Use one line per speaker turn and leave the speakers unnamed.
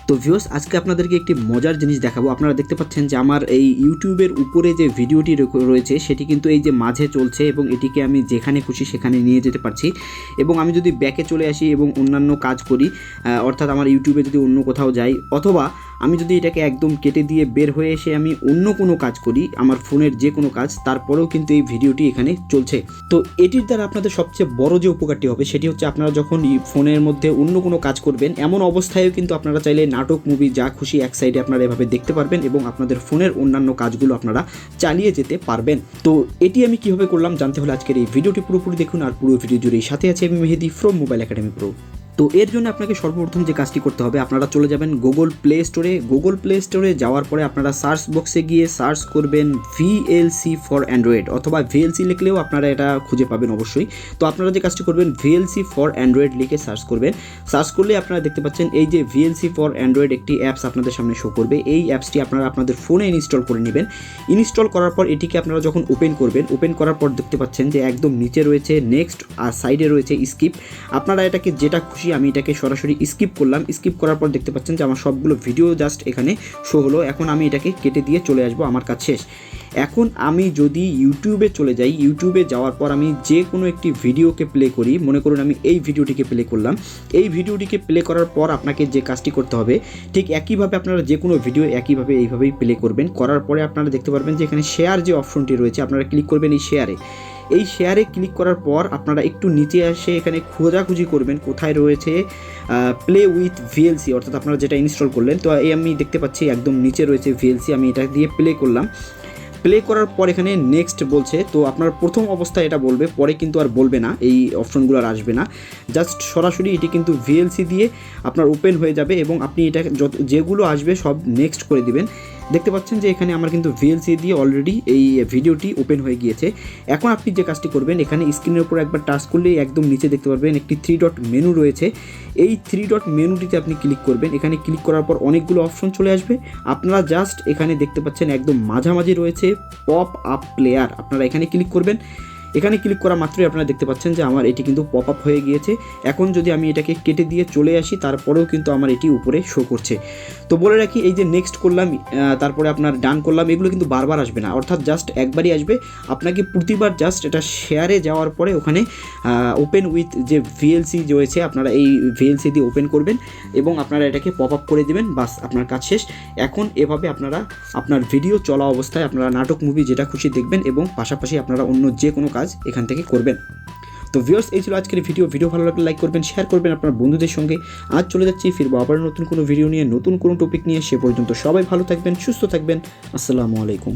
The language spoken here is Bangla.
তো ভিউয়ার্স আজকে আপনাদেরকে একটি মজার জিনিস দেখাবো। আপনারা দেখতে পাচ্ছেন যে আমার এই ইউটিউবের উপরে যে ভিডিওটি রয়েছে সেটি কিন্তু এই যে মাঝে চলছে এবং এটিকে আমি যেখানে খুশি সেখানে নিয়ে যেতে পারছি। এবং আমি যদি ব্যাকে চলে আসি এবং অন্যান্য কাজ করি, অর্থাৎ আমার ইউটিউবে যদি অন্য কোথাও যাই, অথবা আমি যদি এটাকে একদম কেটে দিয়ে বের হয়ে এসে আমি অন্য কোনো কাজ করি, আমার ফোনের যে কোনো কাজ, তারপরেও কিন্তু এই ভিডিওটি এখানে চলছে। তো এটির দ্বারা আপনাদের সবচেয়ে বড় যে উপকারটি হবে সেটি হচ্ছে আপনারা যখন ফোনের মধ্যে অন্য কোনো কাজ করবেন, এমন অবস্থায়ও কিন্তু আপনারা চাইলে নাটক, মুভি যা খুশি এক সাইডে আপনারা এভাবে দেখতে পারবেন এবং আপনাদের ফোনের অন্যান্য কাজগুলো আপনারা চালিয়ে যেতে পারবেন। তো এটি আমি কীভাবে করলাম জানতে হলে আজকের এই ভিডিওটি পুরোপুরি দেখুন। আর পুরো ভিডিও জুড়েই সাথে আছে আমি মেহেদি ফ্রম মোবাইল একাডেমি প্রো। তো এর জন্য আপনাকে সর্বপ্রথম যে কাজটি করতে হবে, আপনারা চলে যাবেন গুগল প্লে স্টোরে যাওয়ার পরে আপনারা সার্চ বক্সে গিয়ে সার্চ করবেন VLC ফর অ্যান্ড্রয়েড, অথবা VLC লিখলেও আপনারা এটা খুঁজে পাবেন অবশ্যই। তো আপনারা যে কাজটি করবেন VLC ফর অ্যান্ড্রয়েড লিখে সার্চ করবেন। সার্চ করলে আপনারা দেখতে পাচ্ছেন এই যে VLC ফর অ্যান্ড্রয়েড একটি অ্যাপস আপনাদের সামনে শো করবে। এই অ্যাপসটি আপনারা আপনাদের ফোনে ইনস্টল করে নেবেন। ইনস্টল করার পর এটিকে আপনারা যখন ওপেন করবেন, ওপেন করার পর দেখতে পাচ্ছেন যে একদম নিচে রয়েছে নেক্সট আর সাইডে রয়েছে স্কিপ। আপনারা এটাকে যেটা খুশি, আমি এটাকে সরাসরি স্কিপ করলাম। স্কিপ করার পর দেখতে পাচ্ছেন যে আমার সবগুলো ভিডিও জাস্ট এখানে শো হলো। এখন আমি এটাকে কেটে দিয়ে চলে আসবো, আমার কাজ শেষ। এখন আমি যদি ইউটিউবে চলে যাই, ইউটিউবে যাওয়ার পর আমি যে কোনো একটি ভিডিওকে প্লে করি, মনে করুন আমি এই ভিডিওটিকে প্লে করলাম। এই ভিডিওটিকে প্লে করার পর আপনাকে যে কাজটি করতে হবে, ঠিক একইভাবে আপনারা যে কোনো ভিডিও একইভাবে এইভাবেই প্লে করবেন। করার পরে আপনারা দেখতে পারবেন যে এখানে শেয়ার যে অপশনটি রয়েছে, আপনারা ক্লিক করবেন এই শেয়ারে ক্লিক করার পর আপনারা একটু নিচে এসে এখানে খোঁজাখুঁজি করবেন কোথায় রয়েছে প্লে উইথ VLC, অর্থাৎ আপনারা যেটা ইনস্টল করলেন। তো এই আমি দেখতে পাচ্ছি একদম নিচে রয়েছে VLC, আমি এটা দিয়ে প্লে করলাম। প্লে করার পর এখানে নেক্সট বলছে। তো আপনার প্রথম অবস্থায় এটা বলবে, পরে কিন্তু আর বলবে না, এই অপশনগুলো আর আসবে না। জাস্ট সরাসরি এটি কিন্তু VLC দিয়ে আপনার ওপেন হয়ে যাবে এবং আপনি এটা যেগুলো আসবে সব নেক্সট করে দিবেন। দেখতে পাচ্ছেন যে এখানে আমার কিন্তু VLC দিয়ে অলরেডি এই ভিডিওটি ওপেন হয়ে গিয়েছে। এখন আপনি যে কাজটি করবেন, এখানে স্ক্রিনের উপর একবার টাচ করলেই একদম নিচে দেখতে পারবেন একটি 3 ডট মেনু রয়েছে। এই 3 ডট মেনুটিতে আপনি ক্লিক করবেন। এখানে ক্লিক করার পর অনেকগুলো অপশন চলে আসবে। আপনারা জাস্ট এখানে দেখতে পাচ্ছেন একদম মাঝামাঝি রয়েছে পপ আপ প্লেয়ার, আপনারা এখানে ক্লিক করবেন। এখানে ক্লিক করা মাত্রই আপনারা দেখতে পাচ্ছেন যে আমার এটি কিন্তু পপ আপ হয়ে গিয়েছে। এখন যদি আমি এটাকে কেটে দিয়ে চলে আসি, তারপরেও কিন্তু আমার এটি উপরে শো করছে। তো বলে রাখি, এই যে নেক্সট করলাম, তারপরে আপনার ডান করলাম, এগুলো কিন্তু বারবার আসবে না, অর্থাৎ জাস্ট একবারই আসবে। আপনাকে প্রতিবার জাস্ট এটা শেয়ারে যাওয়ার পরে ওখানে ওপেন উইথ যে VLC রয়েছে, আপনারা এই VLC দিয়ে ওপেন করবেন এবং আপনারা এটাকে পপ আপ করে দেবেন। বাস, আপনার কাজ শেষ। এখন এভাবে আপনারা আপনার ভিডিও চলা অবস্থায় আপনারা নাটক, মুভি যেটা খুশি দেখবেন এবং পাশাপাশি আপনারা অন্য যে কোনো কাজ এখান থেকে করবেন। তো ভিউয়ার্স, এই ছিল আজকের ভিডিও ভালো লাগলে লাইক করবেন, শেয়ার করবেন আপনার বন্ধুদের সঙ্গে। আজ চলে যাচ্ছি, ফিরবো আবার নতুন কোনো ভিডিও নিয়ে, নতুন কোনো টপিক নিয়ে। সে পর্যন্ত সবাই ভালো থাকবেন, সুস্থ থাকবেন। আসসালামু আলাইকুম।